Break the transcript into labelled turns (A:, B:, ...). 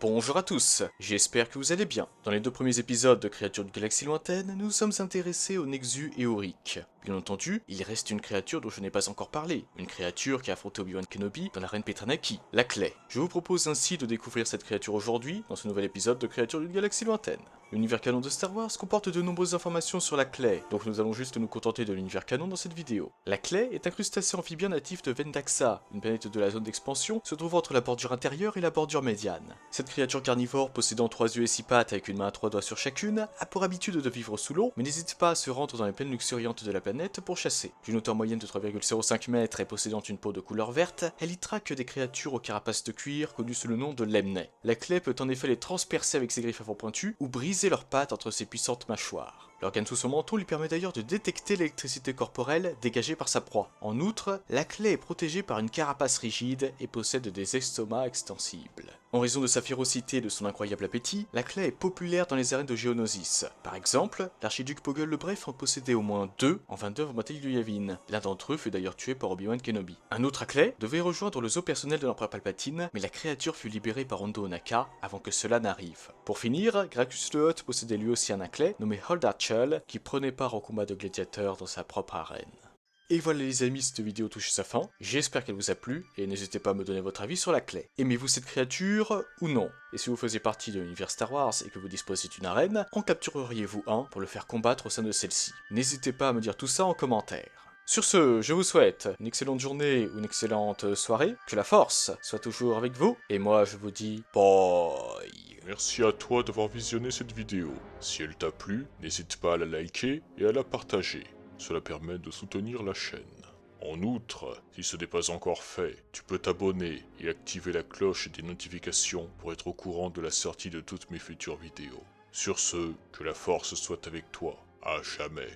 A: Bonjour à tous, j'espère que vous allez bien. Dans les deux premiers épisodes de Créatures de Galaxie Lointaine, nous sommes intéressés au Nexu et au Rick. Bien entendu, il reste une créature dont je n'ai pas encore parlé, une créature qui a affronté Obi-Wan Kenobi dans l'arène Petranaki, la Clé. Je vous propose ainsi de découvrir cette créature aujourd'hui dans ce nouvel épisode de Créatures d'une Galaxie Lointaine. L'univers canon de Star Wars comporte de nombreuses informations sur la Clé, donc nous allons juste nous contenter de l'univers canon dans cette vidéo. La Clé est un crustacé amphibien natif de Vendaxa, une planète de la zone d'expansion se trouvant entre la bordure intérieure et la bordure médiane. Cette créature carnivore possédant 3 yeux et 6 pattes avec une main à 3 doigts sur chacune, a pour habitude de vivre sous l'eau, mais n'hésite pas à se rendre dans les plaines luxuriantes de la planète pour chasser. D'une hauteur moyenne de 3,05 mètres et possédant une peau de couleur verte, elle y traque des créatures aux carapaces de cuir connues sous le nom de lemnais. La Clé peut en effet les transpercer avec ses griffes avant pointues ou briser leurs pattes entre ses puissantes mâchoires. L'organe sous son menton lui permet d'ailleurs de détecter l'électricité corporelle dégagée par sa proie. En outre, la Clé est protégée par une carapace rigide et possède des estomacs extensibles. En raison de sa férocité et de son incroyable appétit, la Clé est populaire dans les arènes de Geonosis. Par exemple, l'archiduc Poggle le Bref en possédait au moins 2 en 22 œuvres bataille de Yavin. L'un d'entre eux fut d'ailleurs tué par Obi-Wan Kenobi. Un autre Clé devait rejoindre le zoo personnel de l'empereur Palpatine, mais la créature fut libérée par Hondo Ohnaka avant que cela n'arrive. Pour finir, Gracchus le Hutt possédait lui aussi un Clé nommé Holdarchel qui prenait part au combat de gladiateurs dans sa propre arène. Et voilà les amis, cette vidéo touche sa fin, j'espère qu'elle vous a plu, et n'hésitez pas à me donner votre avis sur la Clé. Aimez-vous cette créature ou non? Et si vous faisiez partie de l'univers Star Wars et que vous disposiez d'une arène, en captureriez-vous un pour le faire combattre au sein de celle-ci? N'hésitez pas à me dire tout ça en commentaire. Sur ce, je vous souhaite une excellente journée ou une excellente soirée, que la force soit toujours avec vous, et moi je vous dis bye.
B: Merci à toi d'avoir visionné cette vidéo. Si elle t'a plu, n'hésite pas à la liker et à la partager. Cela permet de soutenir la chaîne. En outre, si ce n'est pas encore fait, tu peux t'abonner et activer la cloche des notifications pour être au courant de la sortie de toutes mes futures vidéos. Sur ce, que la force soit avec toi, à jamais.